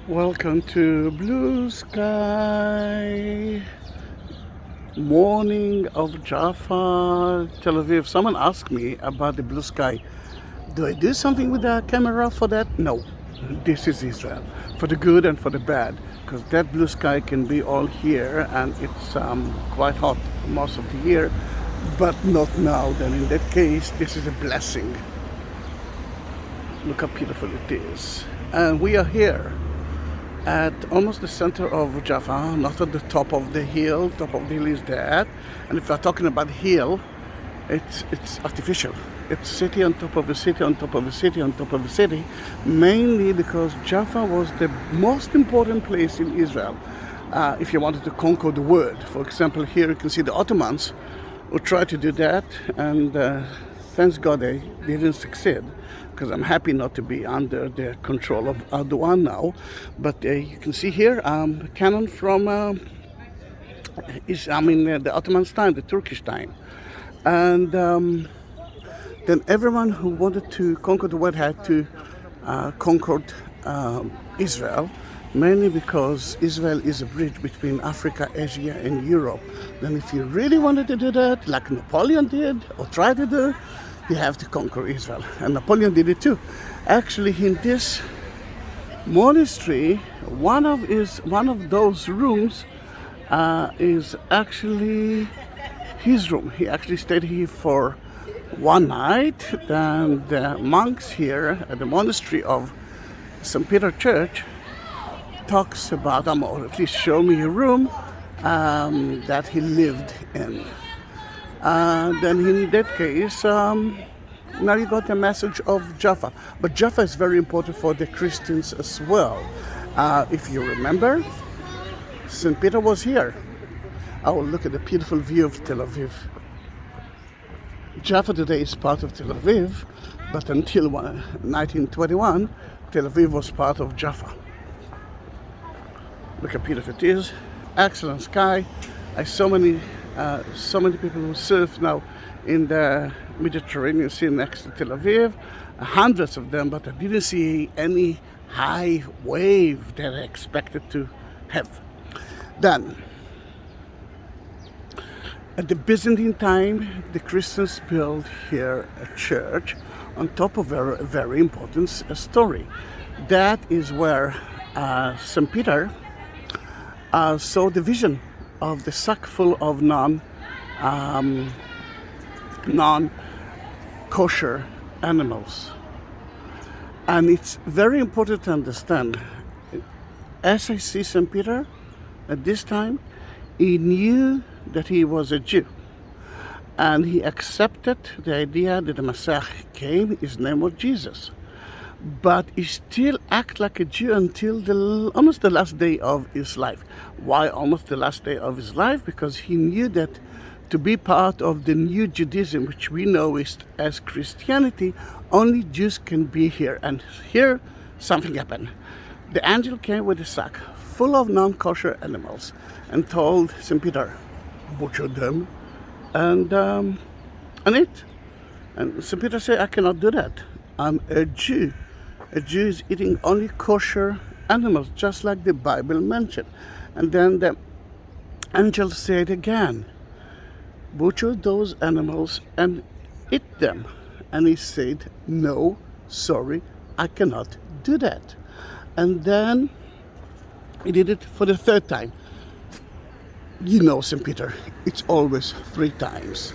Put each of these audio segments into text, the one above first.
Welcome to Blue Sky, morning of Jaffa, Tel Aviv. Someone asked me about the blue sky. Do I do something with the camera for that? No. This is Israel, for the good and for the bad, because that blue sky can be all here and it's quite hot most of the year, but not now. Then in that case, this is a blessing. Look how beautiful it is. And we are here at almost the center of Jaffa, not at the top of the hill. Top of the hill is that. And if we're talking about hill, it's artificial. It's city on top of a city on top of a city on top of a city, mainly because Jaffa was the most important place in Israel if you wanted to conquer the world. For example, here you can see the Ottomans who tried to do that, and thanks God they didn't succeed, because I'm happy not to be under the control of Erdogan now. But you can see here cannon from the Ottomans time, the Turkish time. And then everyone who wanted to conquer the world had to conquer Israel, mainly because Israel is a bridge between Africa, Asia, and Europe. Then if you really wanted to do that, like Napoleon did, or tried to do, you have to conquer Israel. And Napoleon did it too. Actually, in this monastery, one of those rooms is actually his room. He actually stayed here for one night. Then the monks here at the monastery of St. Peter Church talks about, or at least show me a room that he lived in. Then in that case, now you got the message of Jaffa. But Jaffa is very important for the Christians as well. If you remember, St. Peter was here. Oh, look at the beautiful view of Tel Aviv. Jaffa today is part of Tel Aviv, but until 1921, Tel Aviv was part of Jaffa. Look how beautiful it is. Excellent sky. I saw so many people who surf now in the Mediterranean Sea next to Tel Aviv, hundreds of them, but I didn't see any high wave that I expected to have. Then, at the Byzantine time, the Christians built here a church on top of a very important story. That is where St. Peter saw the vision of the sack full of non-kosher animals. And it's very important to understand, as I see St. Peter at this time, he knew that he was a Jew, and he accepted the idea that the Messiah came. His name was Jesus, but he still acted like a Jew until almost the last day of his life. Why almost the last day of his life? Because he knew that to be part of the new Judaism, which we know as Christianity, only Jews can be here. And here something happened. The angel came with a sack full of non-kosher animals and told St. Peter, butcher them and eat. And St. Peter said, I cannot do that. I'm a Jew. A Jew is eating only kosher animals, just like the Bible mentioned. And then the angel said again, butcher those animals and eat them. And he said, no, sorry, I cannot do that. And then he did it for the third time. You know, St. Peter, it's always 3 times.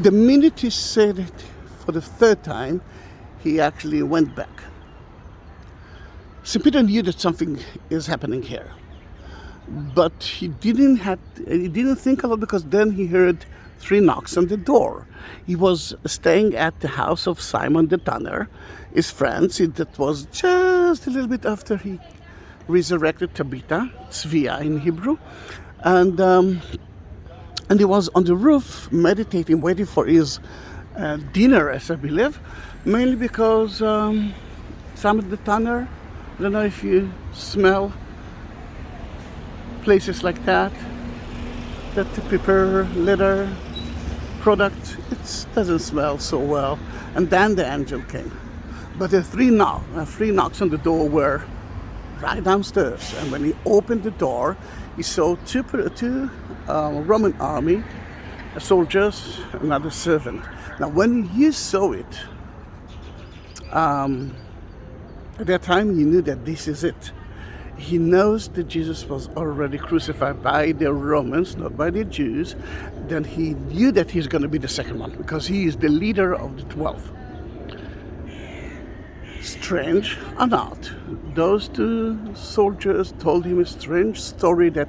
The minute he said it for the third time, he actually went back. St. Peter knew that something is happening here, but he didn't think a lot, because then he heard 3 knocks on the door. He was staying at the house of Simon the tanner, his friends. That was just a little bit after he resurrected Tabitha, Tzvia in Hebrew, and he was on the roof meditating, waiting for his dinner, as I believe, mainly because Simon the tanner, I don't know if you smell places like that prepare leather products. It doesn't smell so well. And then the angel came. But the 3 knocks on the door were right downstairs. And when he opened the door, he saw two Roman army soldiers, another servant. Now, when you saw it, at that time, he knew that this is it. He knows that Jesus was already crucified by the Romans, not by the Jews. Then he knew that he's going to be the second one, because he is the leader of the 12. Strange or not, those two soldiers told him a strange story that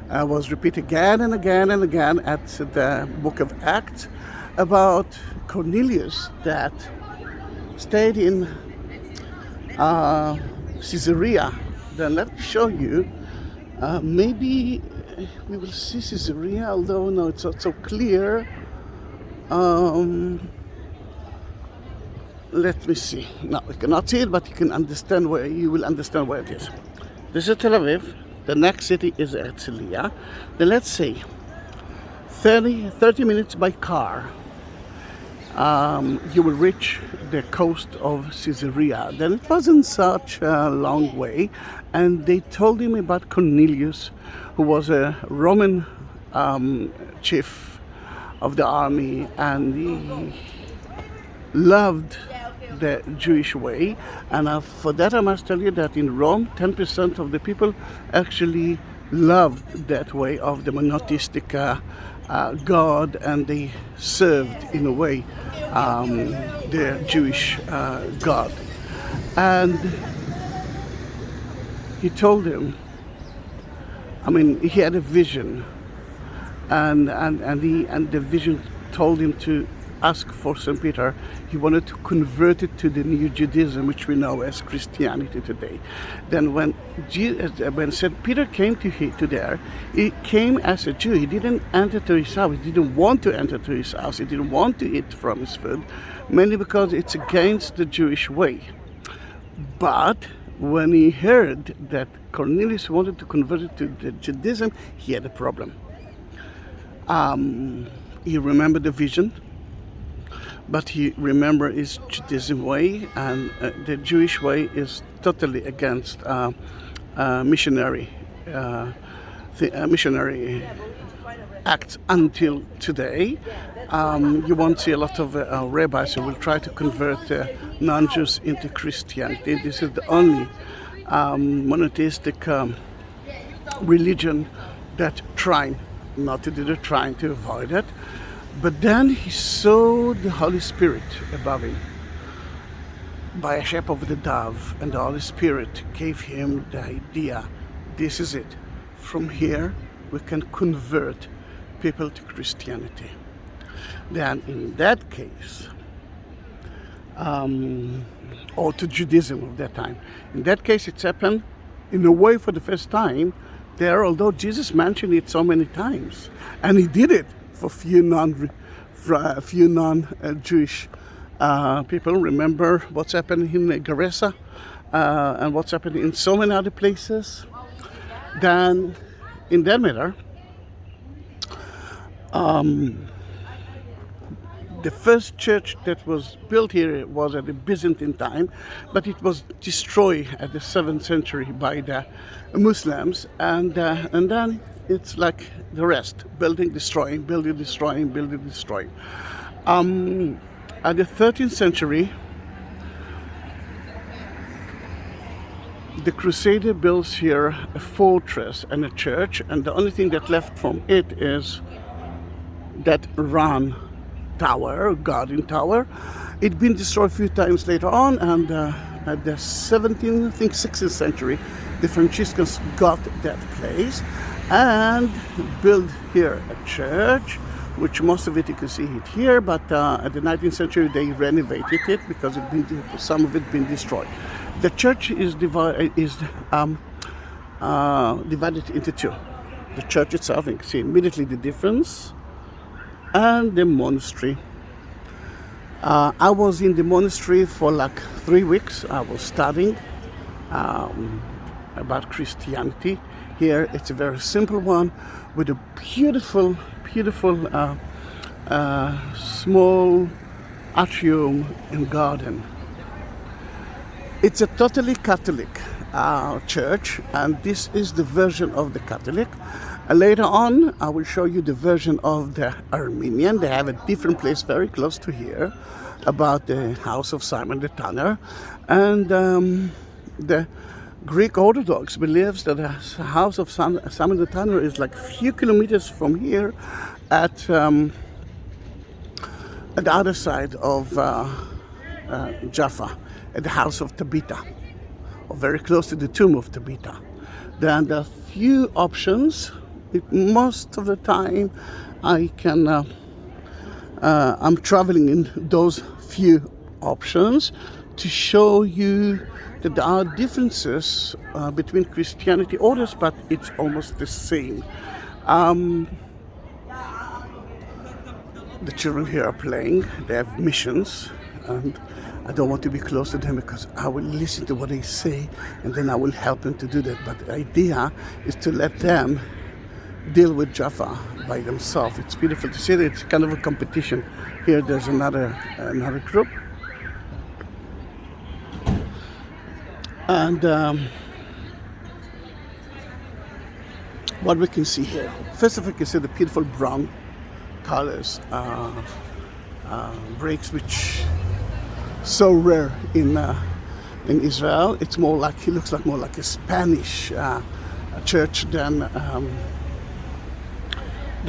was repeated again and again and again at the book of Acts about Cornelius that stayed in Caesarea. Then let me show you. Maybe we will see Caesarea, although no, it's not so clear. Let me see. No, you cannot see it, but you can understand where you will understand where it is. This is Tel Aviv. The next city is Herzliya. Then let's see. 30 minutes by car. You will reach the coast of Caesarea. Then it wasn't such a long way, and they told him about Cornelius, who was a Roman chief of the army, and he loved the Jewish way. And for that I must tell you that in Rome, 10% of the people actually loved that way of the monotheistic God, and they served in a way the Jewish God. And he told him, he had a vision, and the vision told him to ask for St. Peter. He wanted to convert it to the new Judaism, which we know as Christianity today. Then when St. Peter came to there, he came as a Jew. He didn't enter to his house. He didn't want to enter to his house. He didn't want to eat from his food, mainly because it's against the Jewish way. But when he heard that Cornelius wanted to convert it to the Judaism, he had a problem. He remembered the vision, but he remembered his Judaism way, and the Jewish way is totally against missionary acts until today. You won't see a lot of rabbis who will try to convert non-Jews into Christianity. This is the only monotheistic religion that trying not to do the trying to avoid it. But then he saw the Holy Spirit above him by a shape of the dove, and the Holy Spirit gave him the idea, this is it. From here we can convert people to Christianity. Then in that case, or to Judaism of that time, in that case it's happened in a way for the first time there, although Jesus mentioned it so many times, and he did it for few non-Jewish people. Remember what's happened in Gerasa and what's happened in so many other places. Then, in that matter, the first church that was built here was at the Byzantine time, but it was destroyed at the 7th century by the Muslims, and then it's like the rest, building, destroying, building, destroying, building, destroying. At the 13th century, the Crusader builds here a fortress and a church, and the only thing that left from it is that round tower, guarding tower. It'd been destroyed a few times later on, and at the 16th century, the Franciscans got that place and built here a church, which most of it you can see it here, but at the 19th century they renovated it because some of it been destroyed. The church is divided into two. The church itself, you can see immediately the difference, and the monastery. I was in the monastery for like 3 weeks. I was studying about Christianity. Here it's a very simple one with a beautiful small atrium and garden. It's a totally Catholic church, and this is the version of the Catholic. Later on, I will show you the version of the Armenian. They have a different place very close to here about the house of Simon the Tanner. And the Greek Orthodox believes that the house of Simon the Tanner is like a few kilometers from here at the other side of Jaffa, at the house of Tabitha, or very close to the tomb of Tabitha. Then there are few options. Most of the time I'm traveling in those few options to show you that there are differences between Christianity orders, but it's almost the same. The children here are playing. They have missions, and I don't want to be close to them because I will listen to what they say and then I will help them to do that. But the idea is to let them deal with Jaffa by themselves. It's beautiful to see that it's kind of a competition. Here there's another group. And what we can see here, first of all, you can see the beautiful brown colors, breaks, which so rare in Israel. It's more like, it looks like more like a Spanish church than a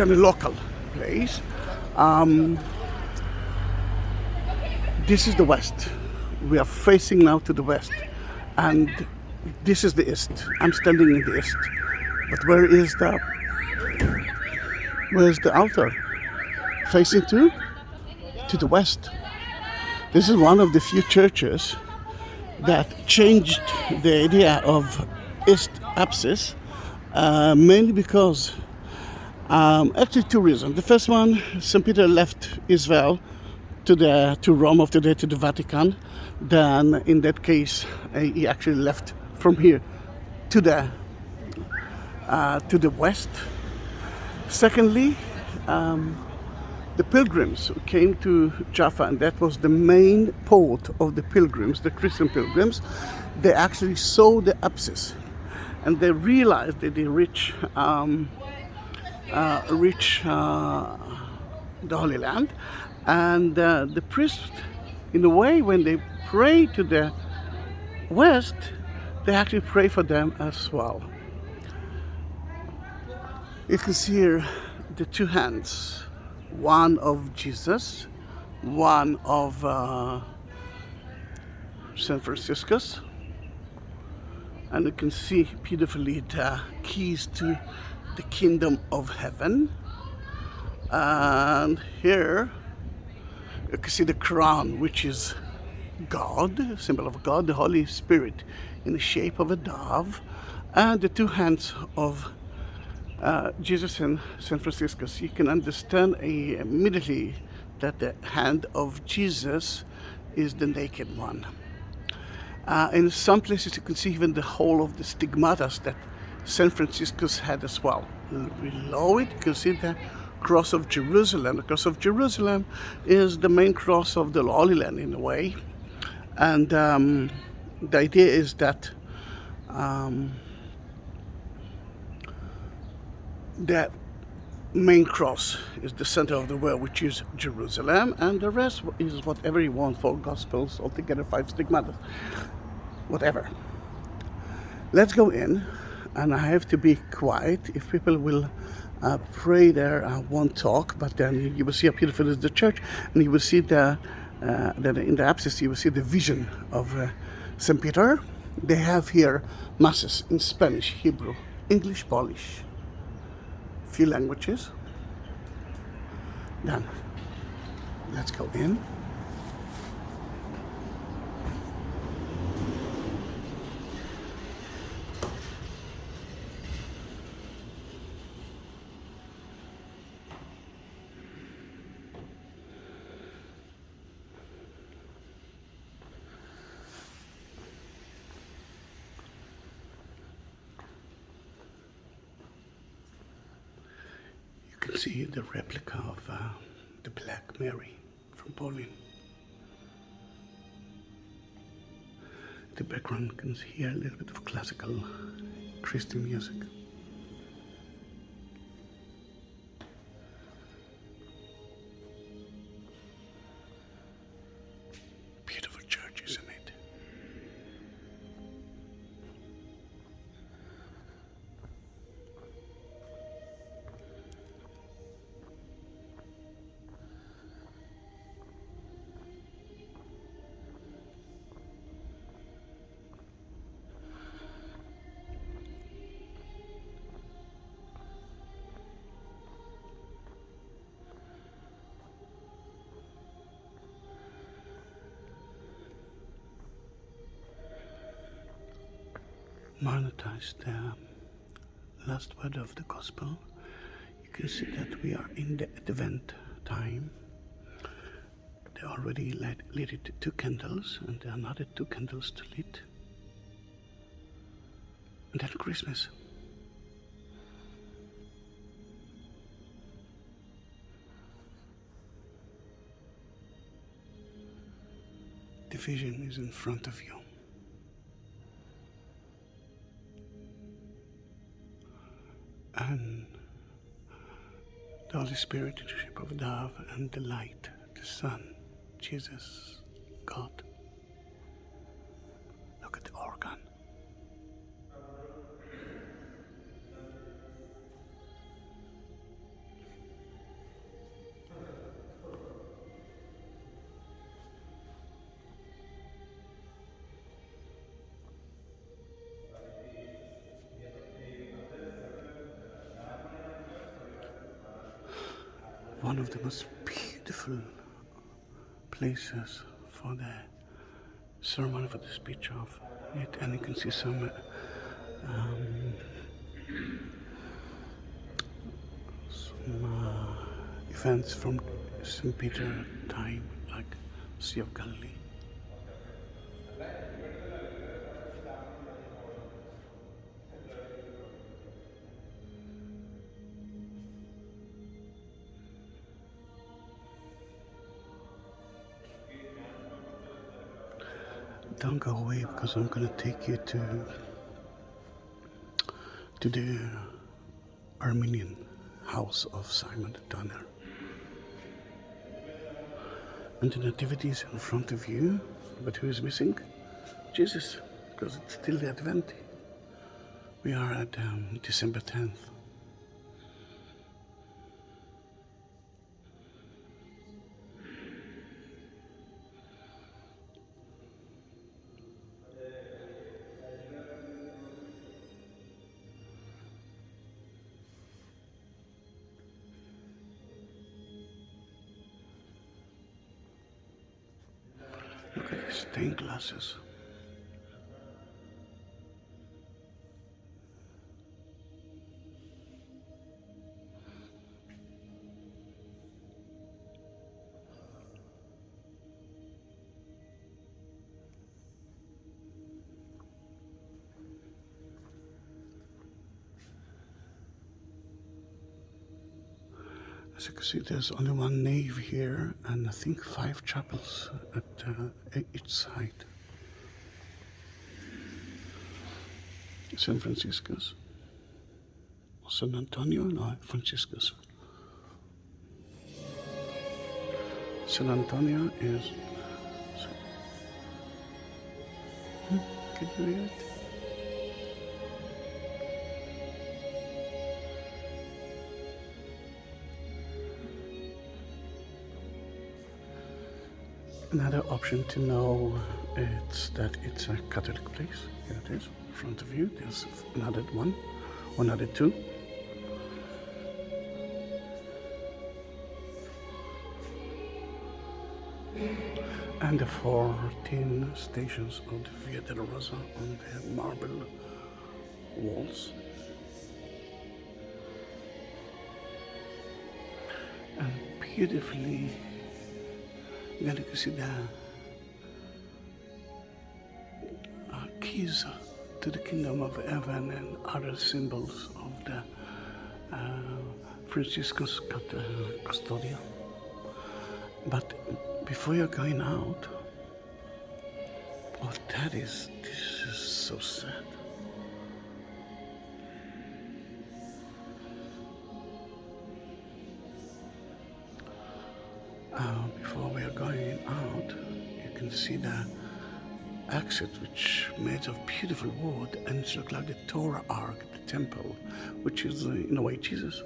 local place. This is the west. We are facing now to the west, and this is the east. I'm standing in the east, but where is the altar? Facing to the west. This is one of the few churches that changed the idea of east apsis, mainly because actually two reasons. The first one, St. Peter left Israel to Rome, of today to the Vatican. Then in that case he actually left from here to the west. Secondly, the pilgrims who came to Jaffa, and that was the main port of the pilgrims, the Christian pilgrims, they actually saw the apsis and they realized that they reach the Holy Land. And the priests, in a way, when they pray to the west, they actually pray for them as well. You can see here the two hands, one of Jesus, one of St. Franciscus, and you can see beautifully the keys to the kingdom of heaven. And here you can see the crown, which is God, symbol of God, the Holy Spirit, in the shape of a dove, and the two hands of Jesus and St. Franciscus. You can understand immediately that the hand of Jesus is the naked one. In some places you can see even the whole of the stigmatas that St. Franciscus had as well. Below it you can see the cross of Jerusalem. The cross of Jerusalem is the main cross of the Holy Land in a way. And the idea is that the main cross is the center of the world, which is Jerusalem, and the rest is whatever you want, four gospels altogether, 5 stigmatas, whatever. Let's go in, and I have to be quiet. If people will pray there, I won't talk, but then you will see how beautiful is the church, and you will see that in the apsis you will see the vision of St. Peter. They have here masses in Spanish, Hebrew, English, Polish, few languages. Then let's go in. You can see the replica of the Black Mary from Poland. the background you can hear a little bit of classical Christian music. Beautiful church, isn't it? Monetize the last word of the gospel. You can see that we are in the Advent time. They already lit it 2 candles, and there are another 2 candles to lit. And then Christmas. The vision is in front of you. And the Holy Spirit, the shape of a dove, and the light, the sun, Jesus, God. Look at the organ. One of the most beautiful places for the sermon, for the speech of it, and you can see some events from St. Peter time, like Sea of Galilee. Don't go away, because I'm gonna take you to the Armenian house of Simon the Tanner. And the nativity is in front of you, but who is missing? Jesus, because it's still the Advent. We are at December 10th. Look at these stained glasses. As you can see, there's only one nave here, and I think 5 chapels at each side. San Francisco's. San Antonio? No, Francisco's. San Antonio is... Can you read it? Another option to know is that it's a Catholic place. Here it is, in front of you. There's another one, another 2. And the 14 stations of the Via della Rosa on the marble walls. And beautifully, then you can see the keys to the kingdom of heaven and other symbols of the Franciscan's Custodia. But before you're going out, Oh, this is so sad. Before we are going out, you can see the exit, which made of beautiful wood, and it looks like the Torah Ark, the temple, which is in a way Jesus.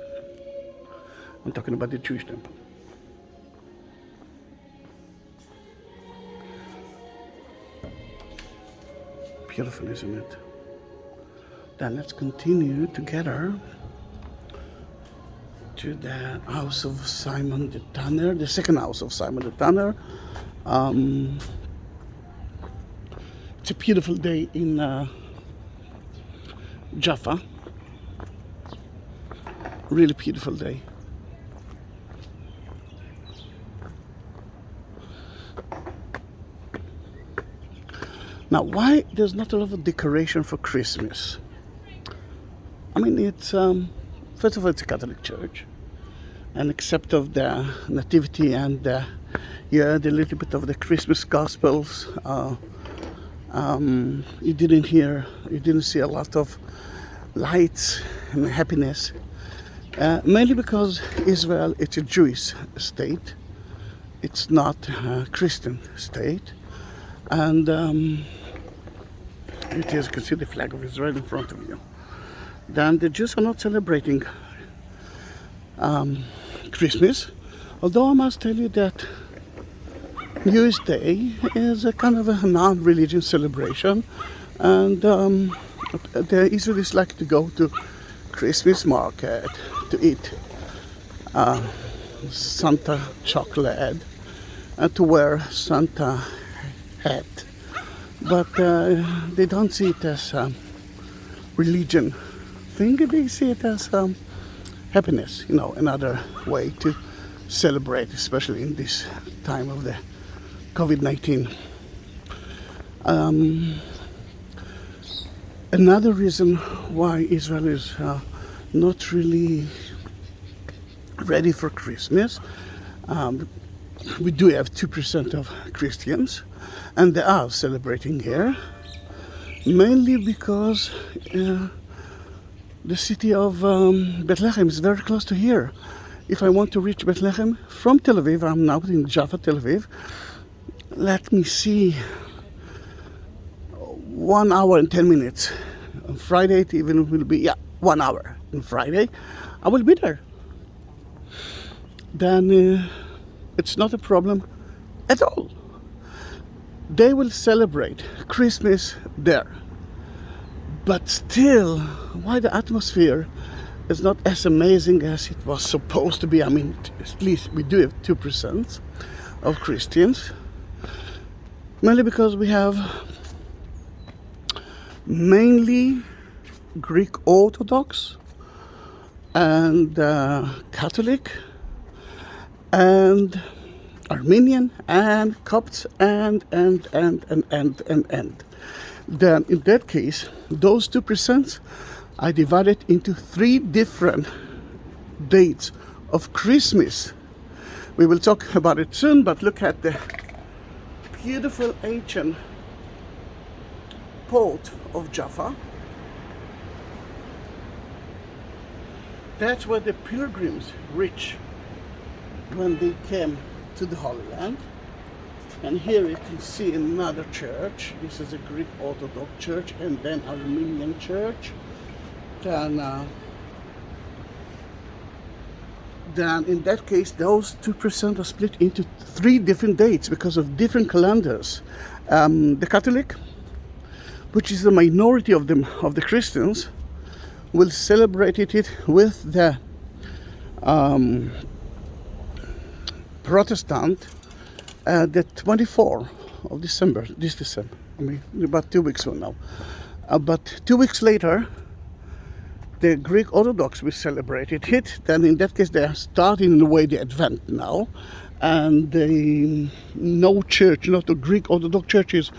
I'm talking about the Jewish temple. Beautiful, isn't it? Then let's continue together to the house of Simon the Tanner, the second house of Simon the Tanner. It's a beautiful day in Jaffa. Really beautiful day. Now, why there's not a lot of decoration for Christmas? I mean, it's first of all, it's a Catholic church, and except of the Nativity and you heard a little bit of the Christmas Gospels, you didn't see a lot of lights and happiness. Mainly because Israel, it's a Jewish state, it's not a Christian state, and it is, you can see the flag of Israel in front of you. Then the Jews are not celebrating Christmas, although I must tell you that New Year's Day is a kind of a non-religious celebration, and the Israelis like to go to Christmas market to eat Santa chocolate and to wear Santa hat, but they don't see it as a religion thing. They see it as happiness, another way to celebrate, especially in this time of the COVID-19. Another reason why Israel is not really ready for Christmas, we do have 2% of Christians, and they are celebrating here, mainly because the city of Bethlehem is very close to here. If I want to reach Bethlehem from Tel Aviv, I'm now in Jaffa, Tel Aviv. Let me see, 1 hour and 10 minutes. On Friday it even will be 1 hour. On Friday I will be there. Then it's not a problem at all. They will celebrate Christmas there. But still, why the atmosphere is not as amazing as it was supposed to be? I mean, at least we do have 2% of Christians. Mainly because we have mainly Greek Orthodox and Catholic and Armenian and Copts and. Then in that case, those 2% I divided into 3 different dates of Christmas. We will talk about it soon, but look at the beautiful ancient port of Jaffa. That's where the pilgrims reached when they came to the Holy Land. And here you can see another church. This is a Greek Orthodox church, and then Armenian church. Then in that case, those 2% are split into 3 different dates because of different calendars. The Catholic, which is the minority of the Christians, will celebrate it with the Protestant the 24th of December, this December, I mean about 2 weeks from now. But 2 weeks later, the Greek Orthodox will celebrate it. Then in that case, they are starting in a way the Advent now, and no church, not the Greek Orthodox church, is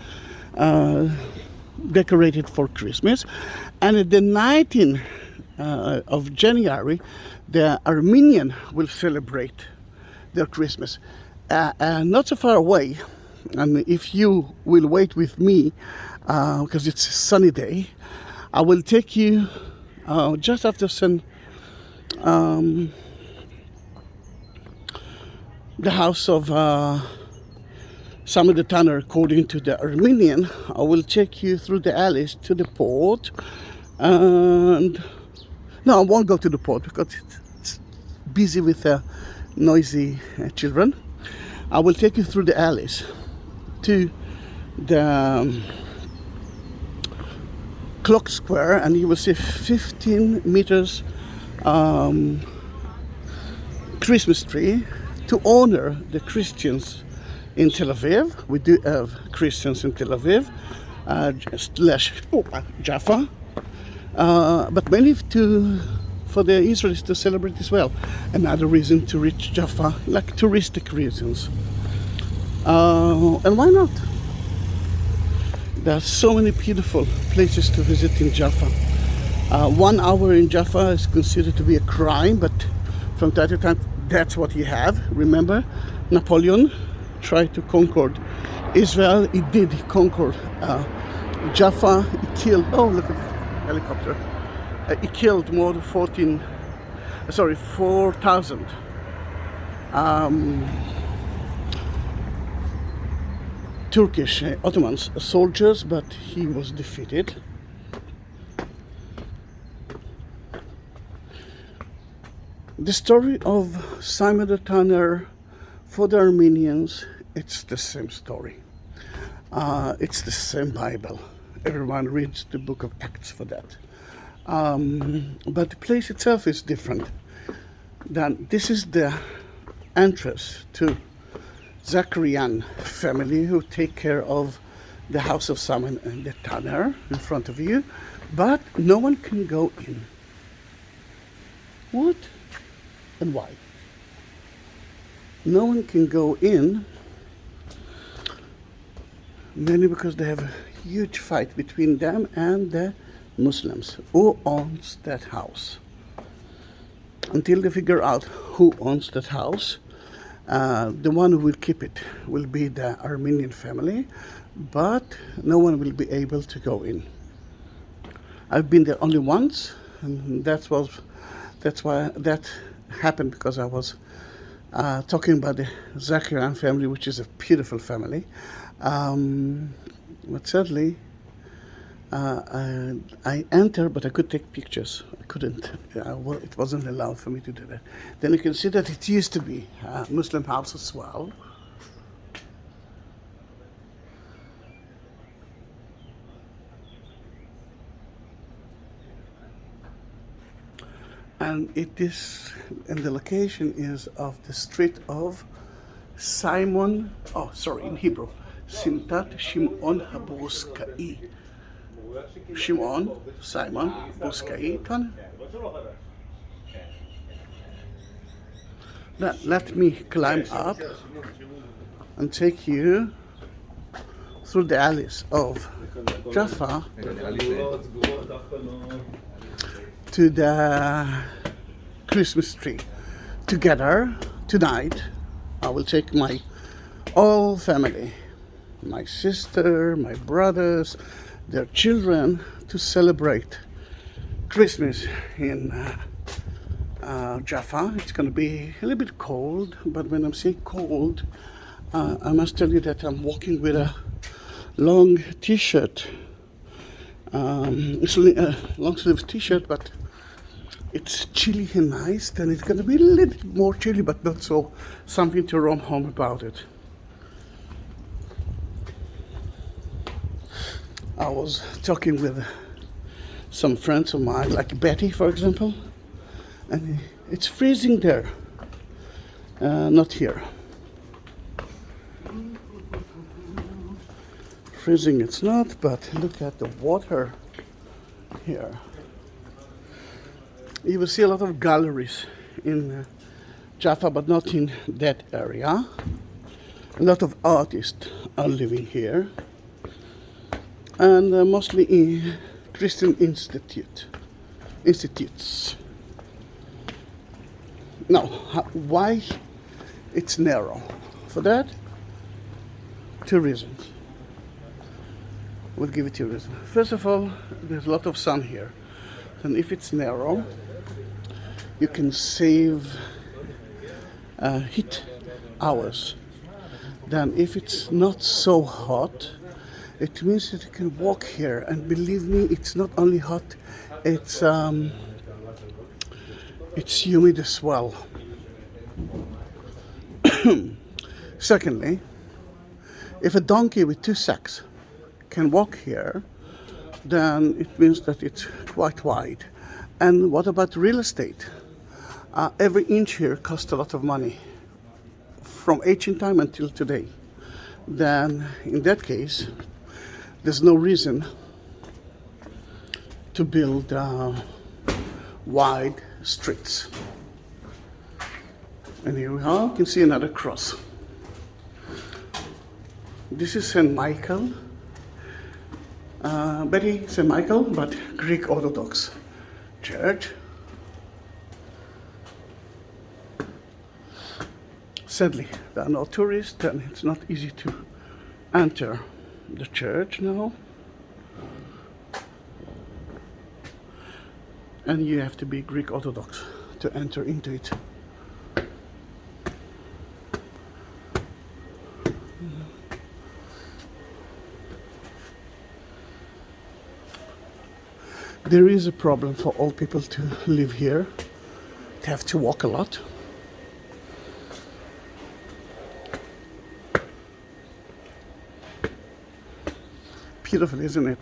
decorated for Christmas. And at the 19th of January, the Armenian will celebrate their Christmas. Not so far away, And if you will wait with me, because it's a sunny day, I will take you just after the house of Simon the Tanner, according to the Armenian. I will take you through the alleys to the port. And no, I won't go to the port because it's busy with noisy children. I will take you through the alleys to the clock square, and you will see 15 meters Christmas tree to honor the Christians in Tel Aviv. We do have Christians in Tel Aviv, Jaffa, but mainly for the Israelis to celebrate as well. Another reason to reach Jaffa, like touristic reasons. And why not? There are so many beautiful places to visit in Jaffa. 1 hour in Jaffa is considered to be a crime, but from time to time, that's what you have. Remember, Napoleon tried to conquer Israel. He did. He conquered Jaffa. He killed, oh, look at the helicopter. He killed more than 4,000 Turkish Ottoman soldiers, but he was defeated. The story of Simon the Tanner for the Armenians, it's the same story. It's the same Bible. Everyone reads the book of Acts for that. But the place itself is different. Then this is the entrance to Zacharian family, who take care of the house of Simon and the Tanner in front of you, but no one can go in. What and why? No one can go in, mainly because they have a huge fight between them and the Muslims. Who owns that house? Until they figure out who owns that house, the one who will keep it will be the Armenian family, but no one will be able to go in. I've been there only once, and that's why that happened, because I was talking about the Zacharian family, which is a beautiful family. But sadly, I entered, but I could take pictures. I couldn't. It wasn't allowed for me to do that. Then you can see that it used to be a Muslim house as well. And it is, and the location is of the street of Simon. Oh, sorry, in Hebrew, Simtat Shimon Haboskai. Shimon, Simon, Boskai, Tan. Let me climb up and take you through the alleys of Jaffa to the Christmas tree. Together, tonight, I will take my whole family, my sister, my brothers, their children, to celebrate Christmas in Jaffa. It's going to be a little bit cold, but when I'm saying cold, I must tell you that I'm walking with a long t-shirt. It's a long sleeve t-shirt, but it's chilly and nice. Then it's going to be a little bit more chilly, but not so something to run home about it. I was talking with some friends of mine, like Betty, for example, and it's freezing there, not here. Freezing it's not, but look at the water here. You will see a lot of galleries in Jaffa, but not in that area. A lot of artists are living here, and mostly in Christian institutes. Now, why it's narrow? For that, Two reasons. We'll give it two reasons. First of all, there's a lot of sun here, and if it's narrow, you can save heat hours. Then if it's not so hot, it means that you can walk here, and believe me, it's not only hot, it's humid as well. Secondly, if a donkey with two sacks can walk here, then it means that it's quite wide. And what about real estate? Every inch here costs a lot of money, from ancient time until today. Then in that case, there's no reason to build wide streets. And here we are, you can see another cross. This is St. Michael, Betty St. Michael, but Greek Orthodox Church. Sadly, there are no tourists, and it's not easy to enter the church now. And you have to be Greek Orthodox to enter into it. There is a problem for old people to live here. They have to walk a lot. Beautiful, isn't it?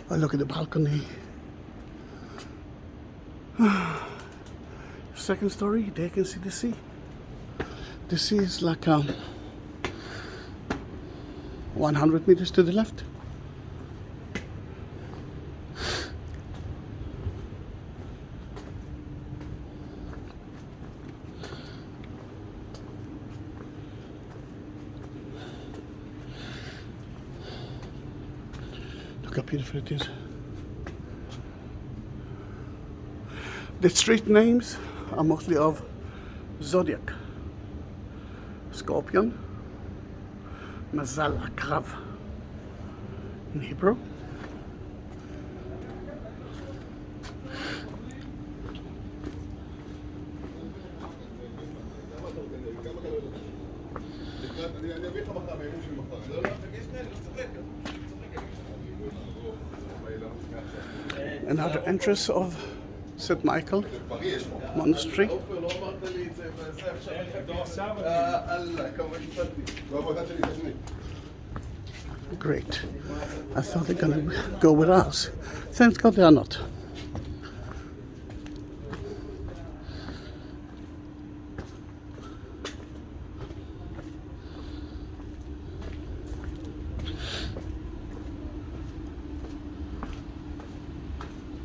Oh, look at the balcony. Second story, there you can see the sea. The sea is like 100 meters to the left. Look how beautiful it is. The street names are mostly of zodiac. Scorpion, Mazal Akrav in Hebrew. Another entrance of St. Michael Monastery. Great. I thought they're gonna go with us. Thank God they are not.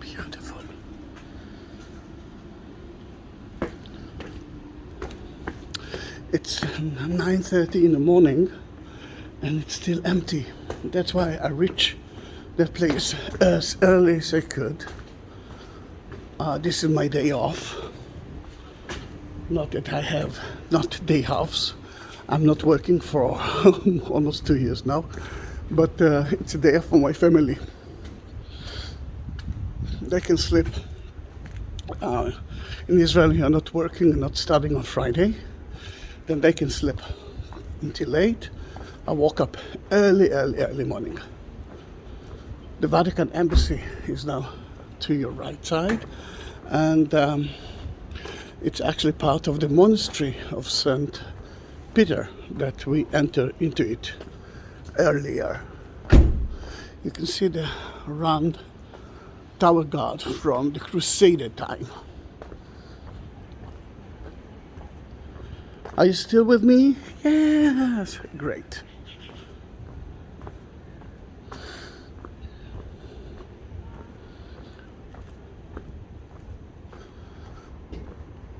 Beautiful. It's 9:30 in the morning and it's still empty. That's why I reached that place as early as I could. This is my day off. Not that I have not day offs. I'm not working for almost 2 years now, but it's a day off for my family. They can sleep. In Israel, you're not working and not studying on Friday. Then they can sleep until late. I woke up early morning. The Vatican embassy is now to your right side, and it's actually part of the monastery of St. Peter that we enter into it earlier. You can see the round tower guard from the Crusader time. Are you still with me? Yes, great.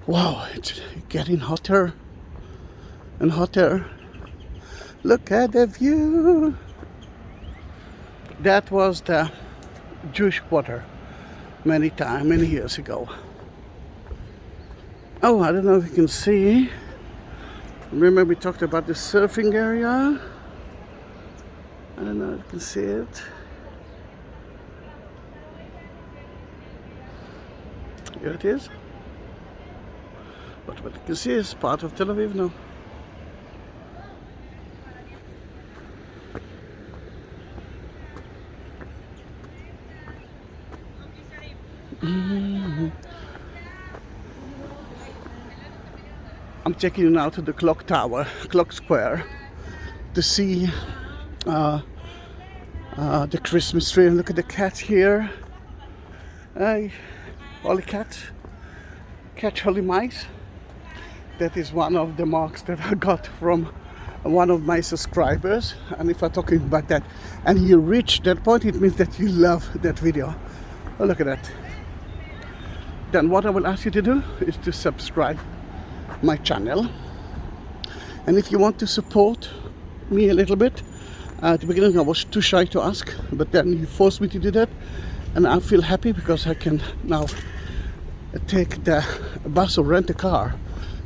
Wow, it's getting hotter and hotter. Look at the view. That was the Jewish quarter many years ago. Oh, I don't know if you can see. Remember we talked about the surfing area? I don't know if you can see it. Here it is. But what you can see is part of Tel Aviv now. I'm taking you now to the clock tower, clock square, to see the Christmas tree. And look at the cat here. Holy cat, catch holy mice. That is one of the marks that I got from one of my subscribers. And if I'm talking about that and you reach that point, it means that you love that video. Oh, look at that. Then what I will ask you to do is to subscribe my channel. And if you want to support me a little bit, at the beginning I was too shy to ask, but then you forced me to do that, and I feel happy because I can now take the bus or rent a car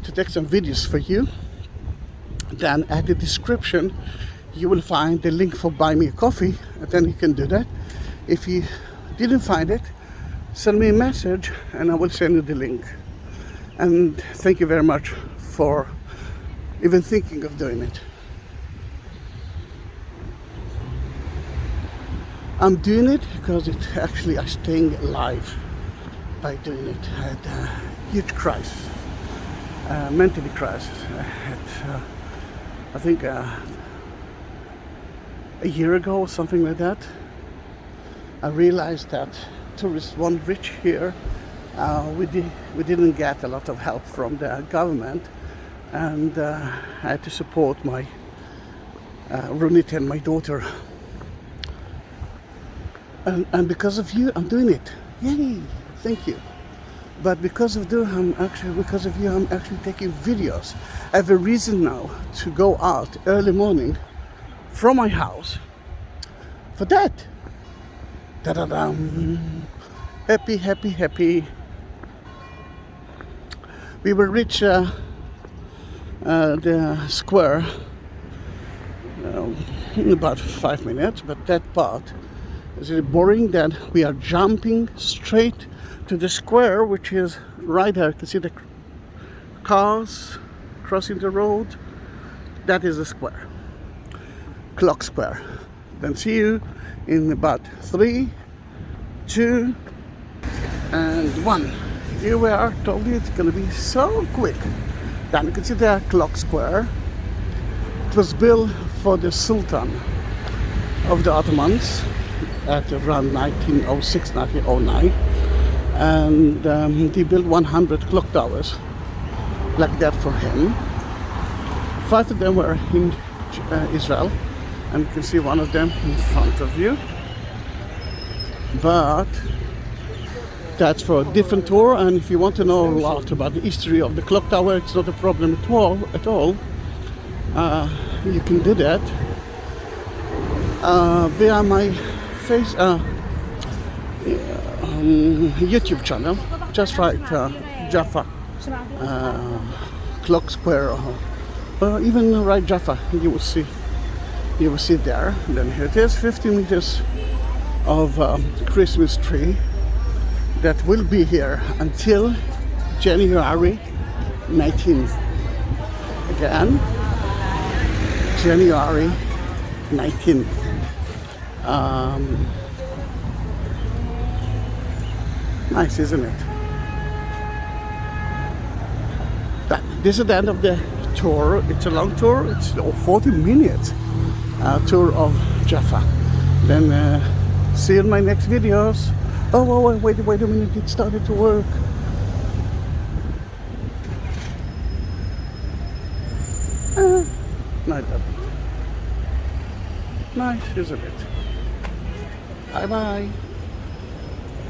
to take some videos for you. Then at the description you will find the link for buy me a coffee, and then you can do that. If you didn't find it, send me a message and I will send you the link. And thank you very much for even thinking of doing it. I'm doing it because it actually I'm staying alive by doing it. I had a huge crisis, mentally crisis. I had, I think a year ago or something like that. I realized that tourists weren't rich here. We didn't get a lot of help from the government, and I had to support my Runit and my daughter. And because of you, I'm doing it. Yay! Thank you. But because of you, I'm actually taking videos. I have a reason now to go out early morning from my house for that. Da-da-dum. Happy, happy, happy. We will reach the square in about 5 minutes, but that part is really boring. That we are jumping straight to the square, which is right there. You can see the cars crossing the road. That is the square, clock square. Then see you in about 3, 2, and 1. Here we are. Told you it's going to be so quick. Then you can see the clock square. It was built for the Sultan of the Ottomans at around 1906, 1909, and he built 100 clock towers like that for him. 5 of them were in Israel, and you can see one of them in front of you. But that's for a different tour, and if you want to know a lot about the history of the clock tower, it's not a problem at all. You can do that via my YouTube channel. Just write Jaffa clock square, or even write Jaffa. You will see there. And then here it is, 50 meters of Christmas tree that will be here until January 19th. Again, January 19th. Nice, isn't it? This is the end of the tour. It's a long tour. It's 40 minutes tour of Jaffa. Then see you in my next videos. Oh, wait a minute, it started to work. No, it doesn't. Nice, isn't it? Bye-bye.